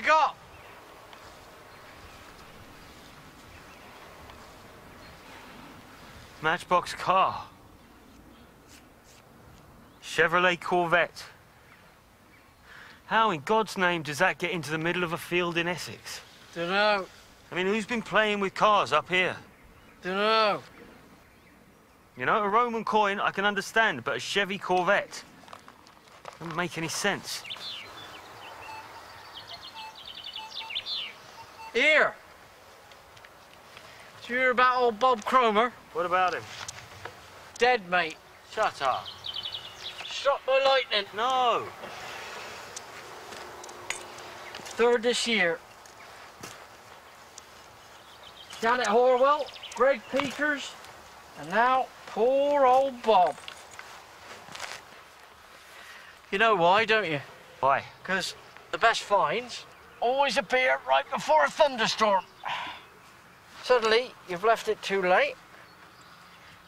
got? Matchbox car. Chevrolet Corvette. How in God's name does that get into the middle of a field in Essex? Dunno. I mean, who's been playing with cars up here? Dunno. You know, a Roman coin I can understand, but a Chevy Corvette doesn't make any sense. Here. Did you hear about old Bob Cromer? What about him? Dead, mate. Shut up. Struck by lightning. No. Third this year. Janet Horwell, Greg Peters, and now poor old Bob. You know why, don't you? Why? Because the best finds always appear right before a thunderstorm. Suddenly, you've left it too late,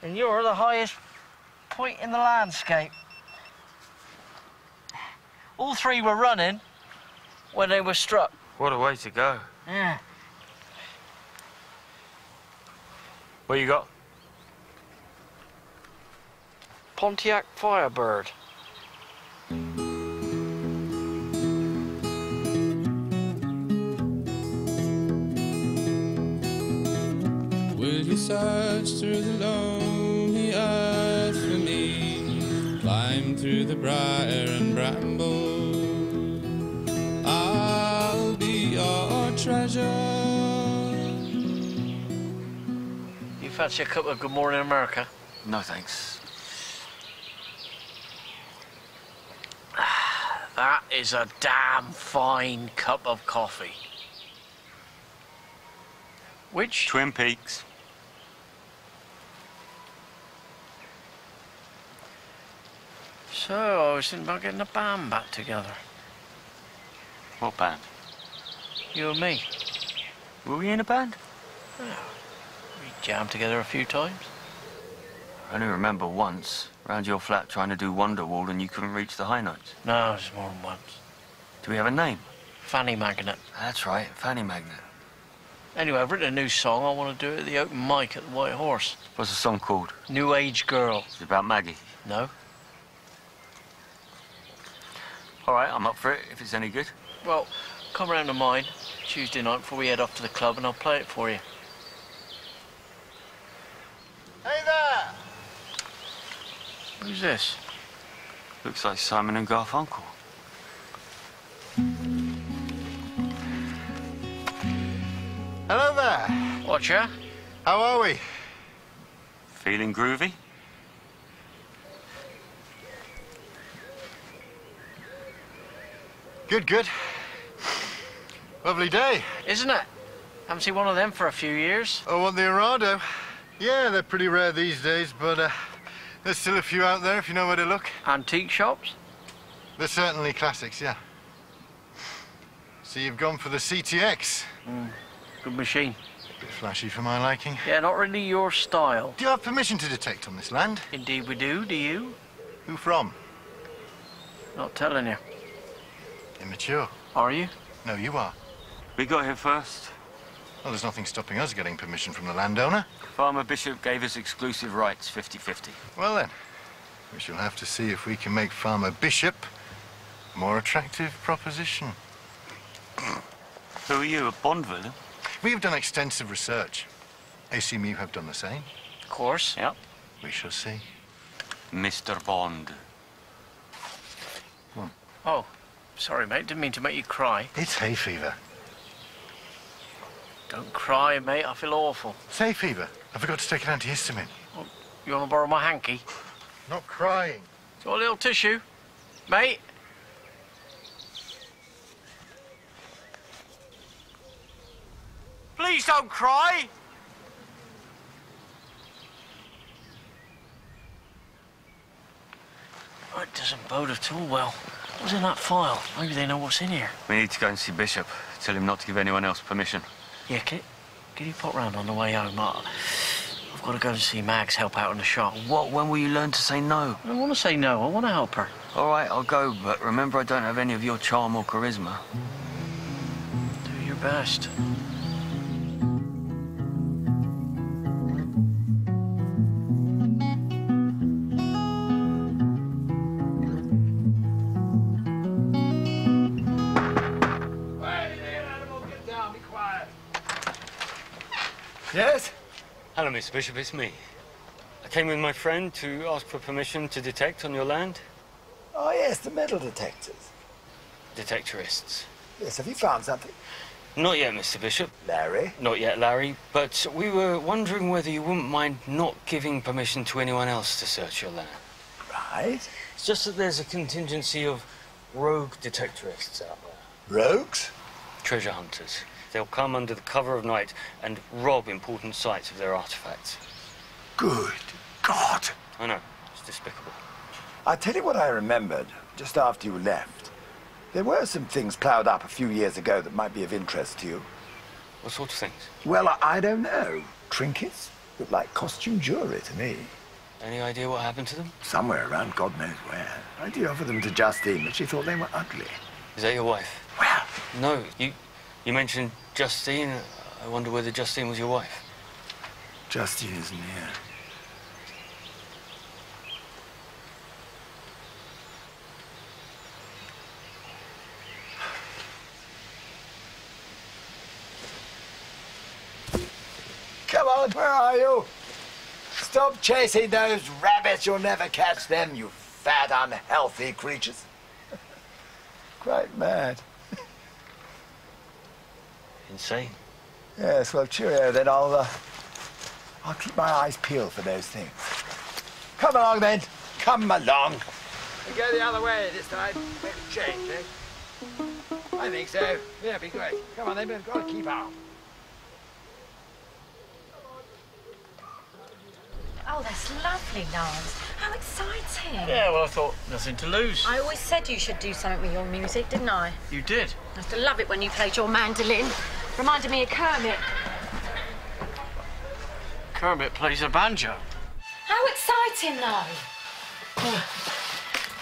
and you're the highest point in the landscape. All three were running when they were struck. What a way to go. Yeah. What you got? Pontiac Firebird. Will you search through the lonely earth for me? Climb through the briar and bramble. I'll be your treasure. You fancy a cup of Good Morning America? No, thanks. That is a damn fine cup of coffee. Which? Twin Peaks. So, I was thinking about getting a band back together. What band? You and me. Were we in a band? Oh, we jammed together a few times. I only remember once, round your flat trying to do Wonderwall and you couldn't reach the high notes. No, it's more than once. Do we have a name? Fanny Magnet. That's right, Fanny Magnet. Anyway, I've written a new song. I want to do it at the open mic at the White Horse. What's the song called? New Age Girl. Is it about Maggie? No? All right, I'm up for it, if it's any good. Well, come round to mine Tuesday night before we head off to the club and I'll play it for you. Hey there! Who's this? Looks like Simon and Garfunkel. Hello there. Watcher? How are we? Feeling groovy? Good, good. Lovely day. Isn't it? Haven't seen one of them for a few years. Oh, what, the Arado? Yeah, they're pretty rare these days, but there's still a few out there if you know where to look. Antique shops? They're certainly classics, yeah. So you've gone for the CTX? Good machine. A bit flashy for my liking. Yeah, not really your style. Do you have permission to detect on this land? Indeed we do you? Who from? Not telling you. Immature. Are you? No, you are. We got here first. Well, there's nothing stopping us getting permission from the landowner. Farmer Bishop gave us exclusive rights, 50-50. Well then, we shall have to see if we can make Farmer Bishop a more attractive proposition. Who are you, a Bond villain? We have done extensive research. I assume you have done the same. Of course. Yep. We shall see. Mr. Bond. Oh, sorry, mate. Didn't mean to make you cry. It's hay fever. Don't cry, mate. I feel awful. It's hay fever. I forgot to take an antihistamine. Oh, you want to borrow my hanky? Not crying. Got a little tissue, mate? Please don't cry! Oh, it doesn't bode at all well. What's in that file? Maybe they know what's in here. We need to go and see Bishop. Tell him not to give anyone else permission. Yeah, can you pop round on the way home? I've got to go and see Mags help out in the shop. What? When will you learn to say no? I don't want to say no. I want to help her. All right, I'll go, but remember I don't have any of your charm or charisma. best. Yes? Hello, Mr. Bishop, it's me. I came with my friend to ask for permission to detect on your land. Oh, yes, the metal detectors. Detectorists. Yes, have you found something? Not yet, Mr. Bishop. Larry? Not yet, Larry. But we were wondering whether you wouldn't mind not giving permission to anyone else to search your land. Right. It's just that there's a contingency of rogue detectorists out there. Rogues? Treasure hunters. They'll come under the cover of night and rob important sites of their artifacts. Good God. I know. It's despicable. I'll tell you what I remembered just after you left. There were some things ploughed up a few years ago that might be of interest to you. What sort of things? Well, I don't know. Trinkets? Look like costume jewelry to me. Any idea what happened to them? Somewhere around God knows where. I did offer them to Justine, but she thought they were ugly. Is that your wife? Well, No, you mentioned Justine. I wonder whether Justine was your wife. Justine isn't here. Come on, where are you? Stop chasing those rabbits. You'll never catch them, you fat, unhealthy creatures. Quite mad. Insane. Yes, well, cheerio then. I'll keep my eyes peeled for those things. Come along then. Come along. We go the other way this time. Make a change, eh? I think so. Yeah, be great. Come on then, we've got to keep out. Oh, that's lovely, Lance. How exciting. Yeah, well, I thought nothing to lose. I always said you should do something with your music, didn't I? You did. I used to love it when you played your mandolin. Reminded me of Kermit. Kermit plays a banjo. How exciting, though.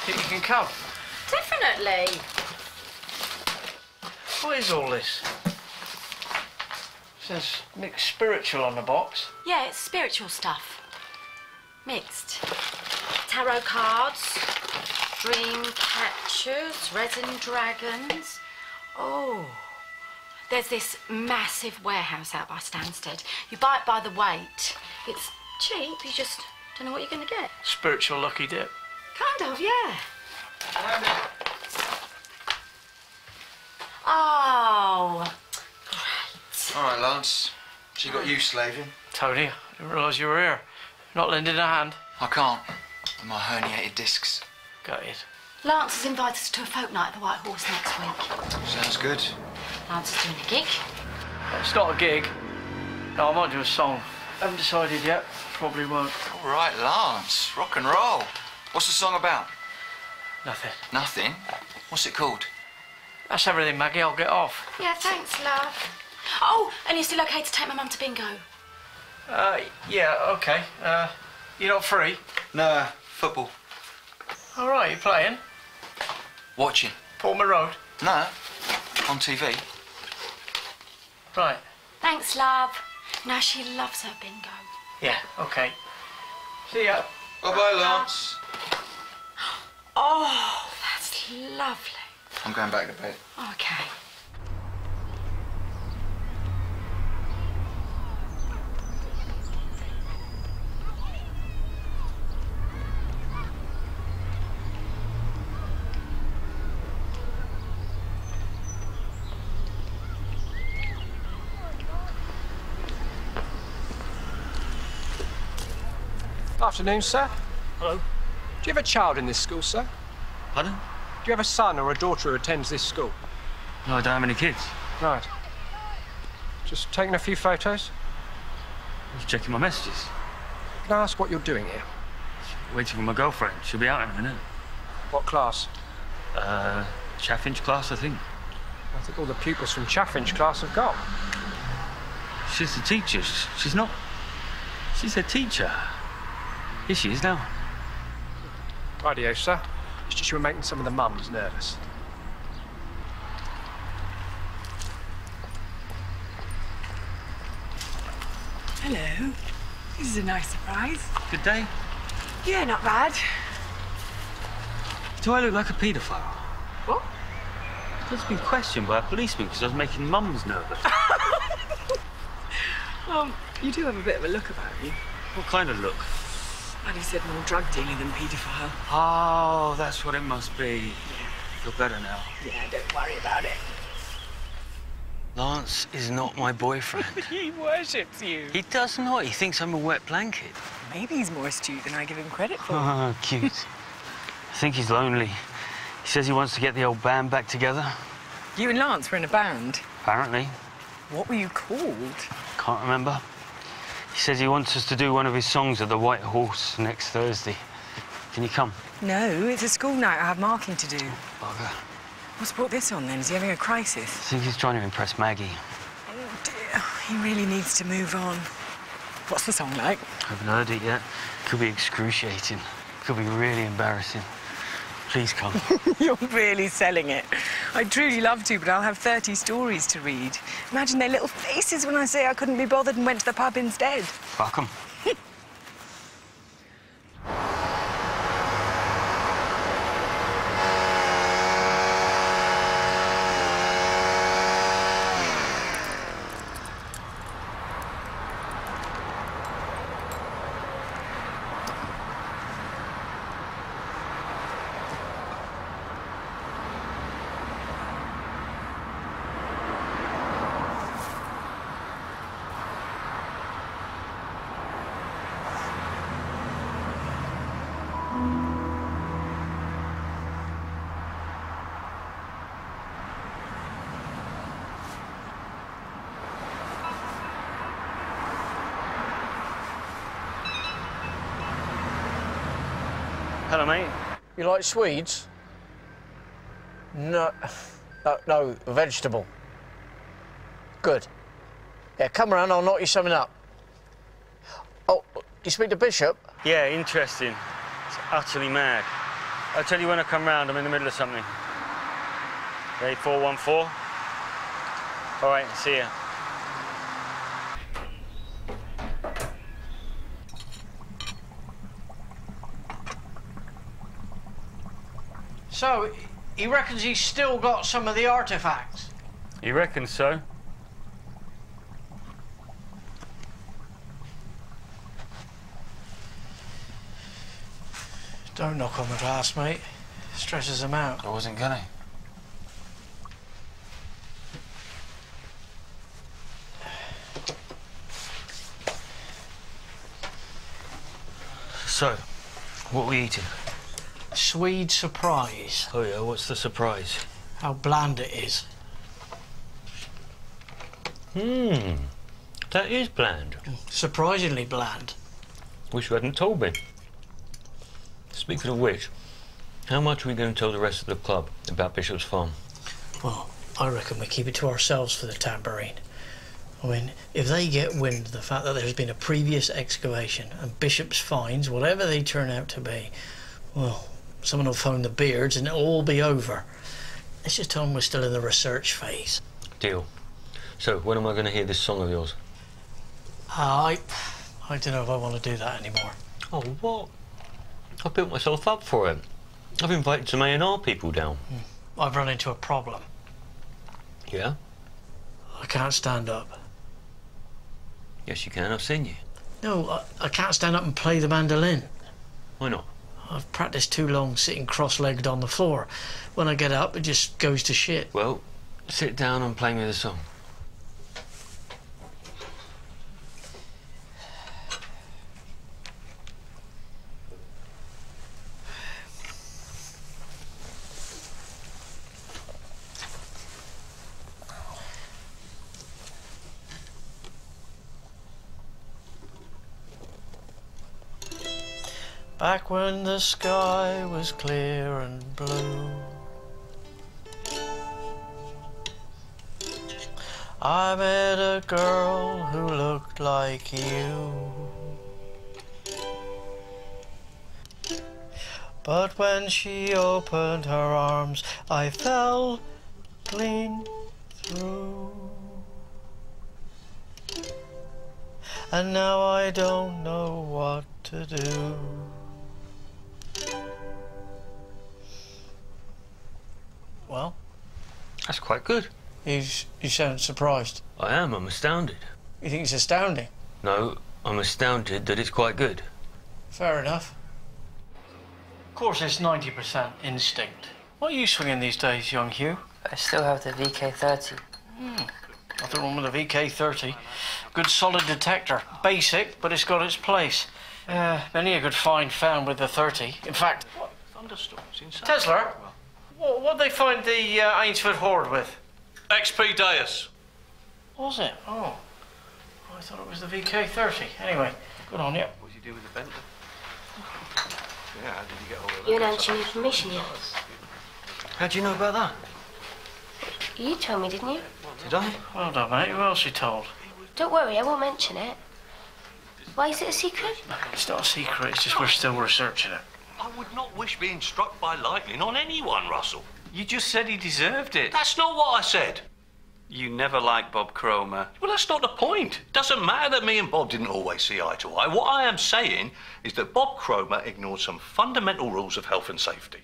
Think you can come? Definitely. What is all this? Says mixed spiritual on the box. Yeah, it's spiritual stuff. Mixed. Tarot cards, dream catchers, resin dragons. Oh. There's this massive warehouse out by Stansted. You buy it by the weight. It's cheap, you just don't know what you're going to get. Spiritual lucky dip. Kind of, yeah. Oh, great. All right, Lance. She got you slaving. Tony, I didn't realise you were here. Not lending a hand. I can't. With my herniated discs. Got it. Lance has invited us to a folk night at the White Horse next week. Sounds good. Lance is doing a gig. It's not a gig. No, I might do a song. Haven't decided yet. Probably won't. All right, Lance. Rock and roll. What's the song about? Nothing. Nothing? What's it called? That's everything, Maggie. I'll get off. Yeah, thanks, love. Oh, and you're still okay to take my mum to bingo? Yeah, okay. You're not free? No, football. All right, you playing? Watching. Portman Road? No, on TV. Right. Thanks, love. Now she loves her bingo. Yeah, okay. See ya. Bye-bye, Lance. Oh, that's lovely. I'm going back to bed. Okay. Afternoon, sir. Hello. Do you have a child in this school, sir? Pardon? Do you have a son or a daughter who attends this school? No, I don't have any kids. Right. Just taking a few photos? I was checking my messages. Can I ask what you're doing here? Waiting for my girlfriend. She'll be out in a minute. What class? Chaffinch class, I think. I think all the pupils from Chaffinch class have gone. She's the teacher. She's not. She's a teacher. Here she is now. Rightio, sir. It's just you were making some of the mums nervous. Hello. This is a nice surprise. Good day. Yeah, not bad. Do I look like a paedophile? What? I've just been questioned by a policeman because I was making mums nervous. Well, you do have a bit of a look about you. What kind of look? Well, he said more drug dealer than paedophile. Oh, that's what it must be. Yeah. Feel better now. Yeah, don't worry about it. Lance is not my boyfriend. He worships you. He does not. He thinks I'm a wet blanket. Maybe he's more astute than I give him credit for. Oh, cute. I think he's lonely. He says he wants to get the old band back together. You and Lance were in a band. Apparently. What were you called? Can't remember. He says he wants us to do one of his songs at the White Horse next Thursday. Can you come? No, it's a school night. I have marking to do. Bugger. What's brought this on, then? Is he having a crisis? I think he's trying to impress Maggie. Oh, dear. He really needs to move on. What's the song like? I haven't heard it yet. Could be excruciating. Could be really embarrassing. Please come. You're really selling it. I'd truly love to, but I'll have 30 stories to read. Imagine their little faces when I say I couldn't be bothered and went to the pub instead. Fuck 'em. Hello, mate. You like Swedes? No, vegetable. Good. Yeah, come around, I'll knock you something up. Oh, you speak to Bishop? Yeah, interesting. It's utterly mad. I'll tell you when I come round. I'm in the middle of something. Okay, 414. All right, see ya. So, he reckons he's still got some of the artifacts? You reckon so? Don't knock on the glass, mate. Stresses him out. I wasn't gonna. So, what are we eating? Swede surprise. Oh yeah, what's the surprise? How bland it is. That is bland. Surprisingly bland. Wish you hadn't told me. Speaking of which, how much are we going to tell the rest of the club about Bishop's farm? Well, I reckon we keep it to ourselves for the tambourine. I mean, if they get wind of the fact that there's been a previous excavation and Bishop's finds, whatever they turn out to be, well, someone will phone the Beards and it'll all be over. Let's just tell them we're still in the research phase. Deal. So, when am I going to hear this song of yours? I don't know if I want to do that anymore. Oh, what? I've built myself up for it. I've invited some A&R people down. I've run into a problem. Yeah? I can't stand up. Yes, you can. I've seen you. No, I can't stand up and play the mandolin. Why not? I've practiced too long sitting cross-legged on the floor. When I get up, it just goes to shit. Well, sit down and play me the song. Back when the sky was clear and blue, I met a girl who looked like you. But when she opened her arms, I fell clean through. and now I don't know what to do. Well? That's quite good. You sound surprised. I am. I'm astounded. You think it's astounding? No, I'm astounded that it's quite good. Fair enough. Of course, it's 90% instinct. What are you swinging these days, young Hugh? I still have the VK30. Nothing wrong with the VK30. Good solid detector. Basic, but it's got its place. Many a good find found with the 30. In fact... What? Thunderstorms inside. Tesla, what'd they find the Ainsford hoard with? XP Deus. Was it? Oh. I thought it was the VK30. Anyway, good on you. What did you do with the Bentley? Yeah, how did you get all of that? You announced you need permission yet? How do you know about that? You told me, didn't you? Did I? Well done, mate. Who else you told? Don't worry, I won't mention it. Why is it a secret? It's not a secret, it's just we're still researching it. I would not wish being struck by lightning on anyone, Russell. You just said he deserved it. That's not what I said. You never liked Bob Cromer. Well, that's not the point. Doesn't matter that me and Bob didn't always see eye to eye. What I am saying is that Bob Cromer ignored some fundamental rules of health and safety.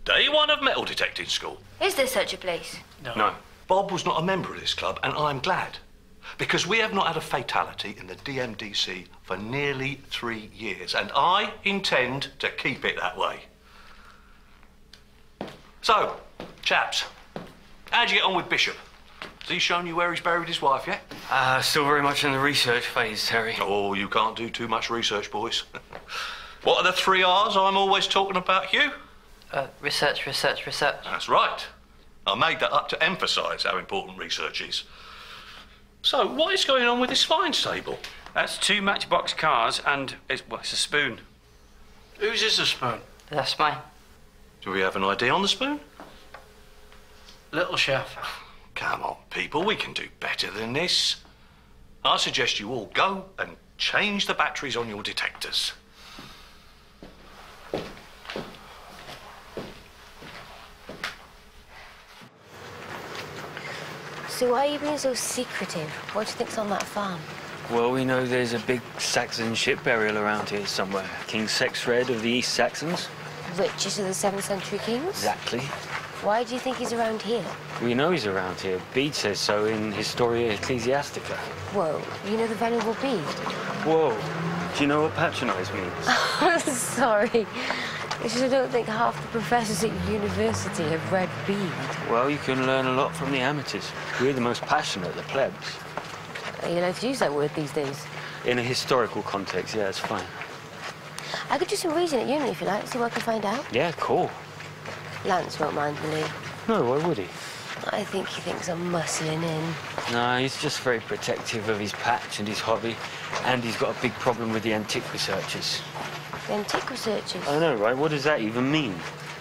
Day one of metal detecting school. Is there such a place? No. Bob was not a member of this club, and I'm glad. Because we have not had a fatality in the DMDC for nearly 3 years, and I intend to keep it that way. So, chaps, how'd you get on with Bishop? Has he shown you where he's buried his wife yet? Still very much in the research phase, Terry. Oh, you can't do too much research, boys. What are the 3 R's I'm always talking about, Hugh? Research, research, research. That's right. I made that up to emphasise how important research is. So, what is going on with this find stable? That's 2 Matchbox cars and it's a spoon. Whose is the spoon? That's mine. Do we have an ID on the spoon? Little chef. Come on, people, we can do better than this. I suggest you all go and change the batteries on your detectors. So why are you being so secretive? What do you think's on that farm? Well, we know there's a big Saxon ship burial around here somewhere. King Sexred of the East Saxons. Richest of the 7th century kings? Exactly. Why do you think he's around here? We know he's around here. Bede says so in Historia Ecclesiastica. Whoa, you know the Venerable Bede? Whoa. Do you know what patronise means? Sorry. It's just I don't think half the professors at university have read Bede. Well, you can learn a lot from the amateurs. We're the most passionate, the plebs. Are you allowed to use that word these days? In a historical context, yeah, it's fine. I could do some reading at uni if you like, see what I can find out. Yeah, cool. Lance won't mind, will he? No, why would he? I think he thinks I'm muscling in. No, he's just very protective of his patch and his hobby. And he's got a big problem with the antique researchers. The antique researchers? I know, right? What does that even mean?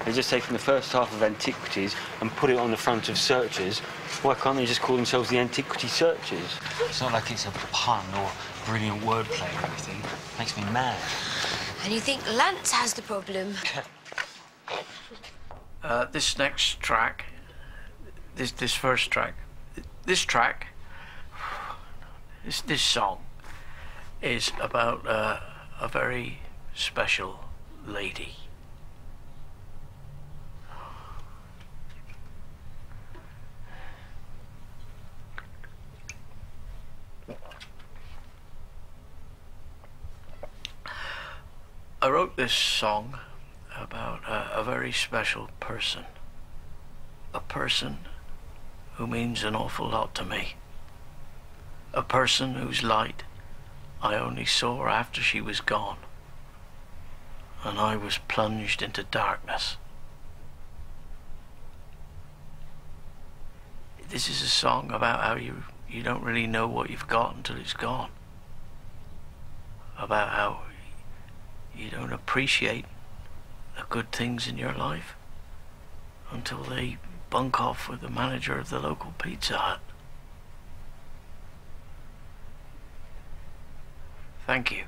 They're just taking the first half of antiquities and put it on the front of searchers. Why can't they just call themselves the antiquity searchers? It's not like it's a pun or brilliant wordplay or anything. It makes me mad. And you think Lance has the problem? This next track, this first track, this song is about a very special lady. I wrote this song about a very special person. A person who means an awful lot to me. A person whose light I only saw after she was gone. And I was plunged into darkness. This is a song about how you don't really know what you've got until it's gone. About how you don't appreciate the good things in your life until they bunk off with the manager of the local Pizza Hut. Thank you.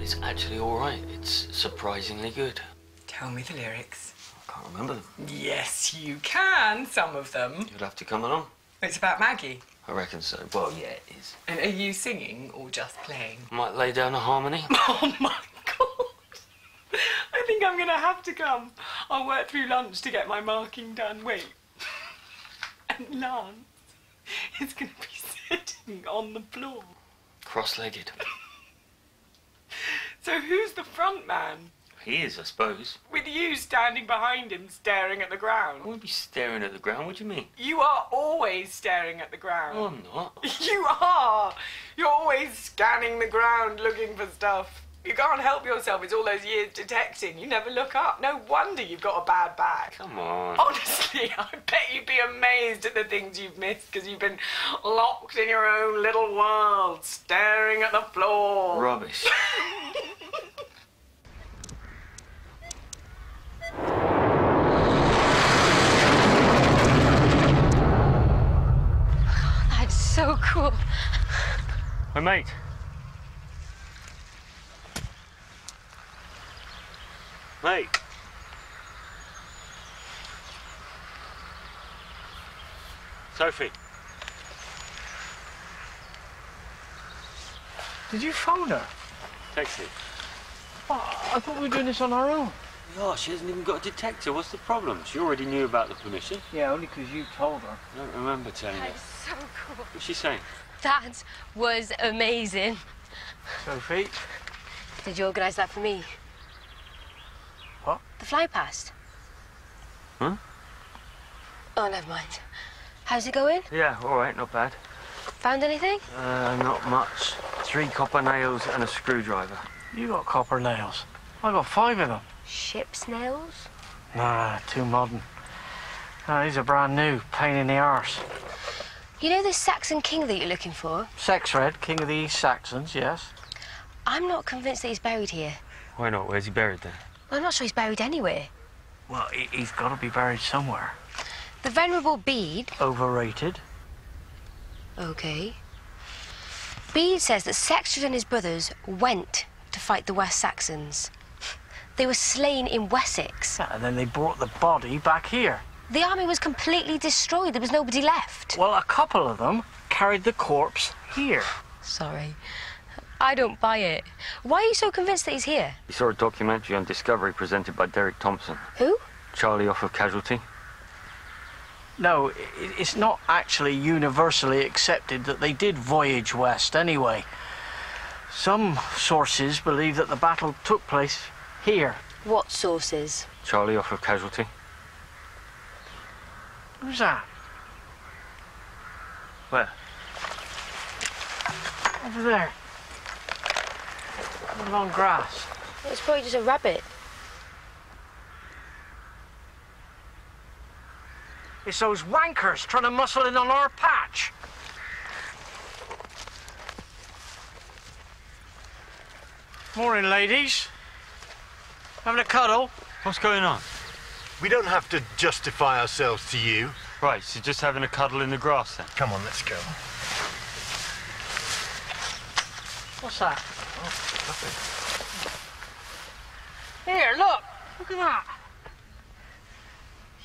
it's actually all right. It's surprisingly good. Tell me the lyrics. I can't remember them. Yes, you can, some of them. You'll have to come along. It's about Maggie. I reckon so. Well, yeah, it is. And are you singing or just playing? Might lay down a harmony. Oh, my God. I think I'm going to have to come. I'll work through lunch to get my marking done. Wait. And Lance is going to be sitting on the floor. Cross-legged. So who's the front man? He is, I suppose. With you standing behind him, staring at the ground. I won't be staring at the ground. What do you mean? You are always staring at the ground. No, I'm not. You are. You're always scanning the ground, looking for stuff. You can't help yourself. It's all those years detecting. You never look up. No wonder you've got a bad back. Come on. Honestly, I bet you'd be amazed at the things you've missed because you've been locked in your own little world, staring at the floor. Rubbish. That's so cool. Hey, mate. Mate. Sophie. Did you phone her? Text it. Oh, I thought we were doing this on our own. Oh, she hasn't even got a detector. What's the problem? She already knew about the permission. Yeah, only because you told her. I don't remember telling her. That's so cool. What's she saying? That was amazing. Sophie? Did you organise that for me? What? The fly past. Huh? Oh, never mind. How's it going? Yeah, all right, not bad. Found anything? Not much. 3 copper nails and a screwdriver. You got copper nails. I got 5 of them. Ship's nails? Nah, too modern. No, these are brand new. Pain in the arse. You know this Saxon king that you're looking for? Sexred, king of the East Saxons, yes. I'm not convinced that he's buried here. Why not? Where's he buried then? Well, I'm not sure he's buried anywhere. Well, he's got to be buried somewhere. The Venerable Bede... Overrated. OK. Bede says that Sexred and his brothers went to fight the West Saxons. They were slain in Wessex. Yeah, and then they brought the body back here. The army was completely destroyed. There was nobody left. Well, a couple of them carried the corpse here. Sorry. I don't buy it. Why are you so convinced that he's here? You saw a documentary on Discovery presented by Derek Thompson. Who? Charlie off of Casualty. No, it's not actually universally accepted that they did voyage west anyway. Some sources believe that the battle took place here. What sources? Charlie off of Casualty. Who's that? Where? Over there. In the long grass. It's probably just a rabbit. It's those wankers trying to muscle in on our patch. Morning, ladies. Having a cuddle? What's going on? We don't have to justify ourselves to you. Right, so just having a cuddle in the grass then? Come on, let's go. What's that? Oh, nothing. Here, look. Look at that.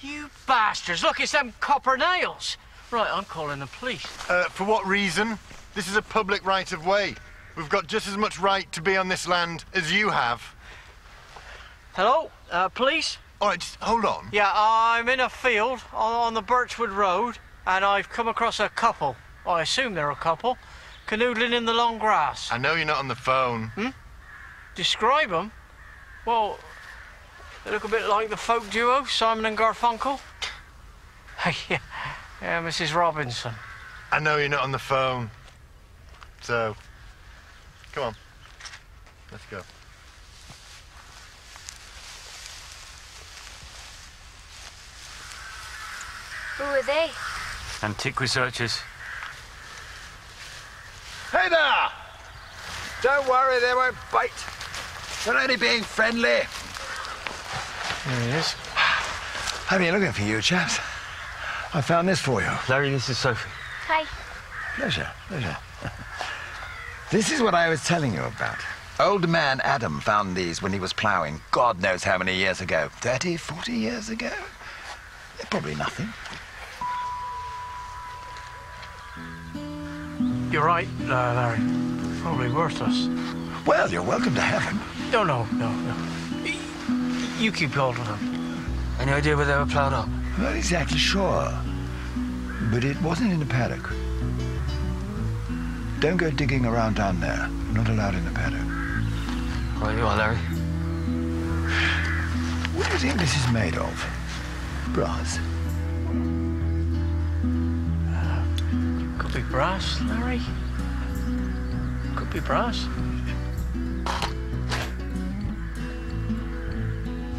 You bastards. Look, it's them copper nails. Right, I'm calling the police. For what reason? This is a public right-of-way. We've got just as much right to be on this land as you have. Hello? Police? All right, just hold on. Yeah, I'm in a field on the Birchwood Road, and I've come across a couple. Well, I assume they're a couple. Canoodling in the long grass. I know you're not on the phone. Hmm? Describe them? Well, they look a bit like the folk duo, Simon and Garfunkel. Yeah, Mrs. Robinson. I know you're not on the phone. So, come on. Let's go. Who are they? Antique researchers. Hey there! Don't worry, they won't bite. They're only being friendly. There he is. I've been looking for you, chaps. I found this for you. Larry, this is Sophie. Hi. Pleasure, pleasure. This is what I was telling you about. Old man Adam found these when he was ploughing, God knows how many years ago. 30, 40 years ago? They're probably nothing. You're right, Larry. Probably worthless. Well, you're welcome to have them. No. You keep hold of them. Any idea where they were ploughed up? I'm not exactly sure. But it wasn't in the paddock. Don't go digging around down there. Not allowed in the paddock. Right you are, Larry. What do you think this is made of? Brass? Could be brass, Larry. Could be brass.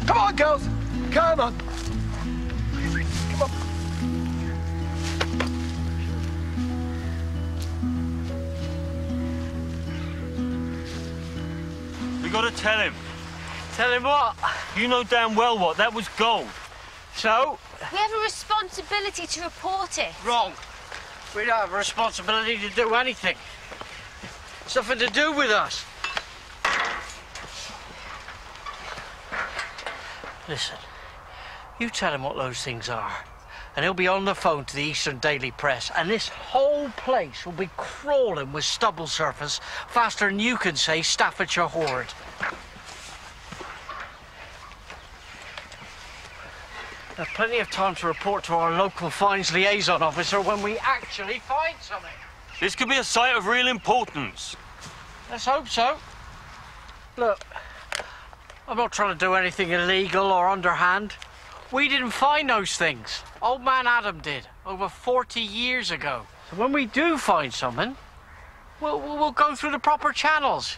Come on, girls! Come on! Come on. We gotta tell him. Tell him what? You know damn well what. That was gold. So? We have a responsibility to report it. Wrong. We don't have a responsibility to do anything. It's nothing to do with us. Listen, you tell him what those things are, and he'll be on the phone to the Eastern Daily Press, and this whole place will be crawling with stubble surface faster than you can say Staffordshire Horde. There's plenty of time to report to our local fines liaison officer when we actually find something. This could be a site of real importance. Let's hope so. Look, I'm not trying to do anything illegal or underhand. We didn't find those things. Old man Adam did, over 40 years ago. So when we do find something, we'll go through the proper channels.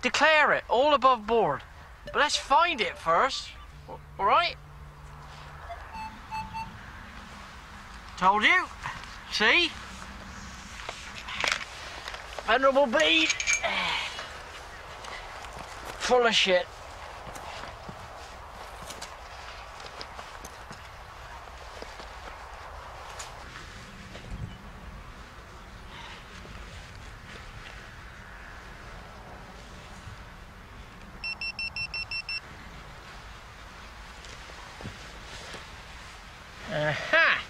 Declare it, all above board. But let's find it first, all right? Told you. See? Venerable bead. Full of shit. Aha!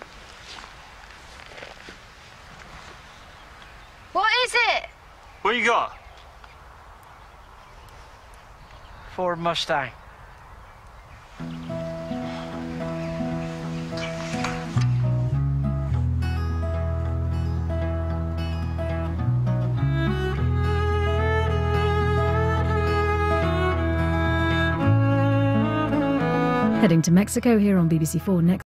What is it? What you got? Ford Mustang. Heading to Mexico here on BBC4 next.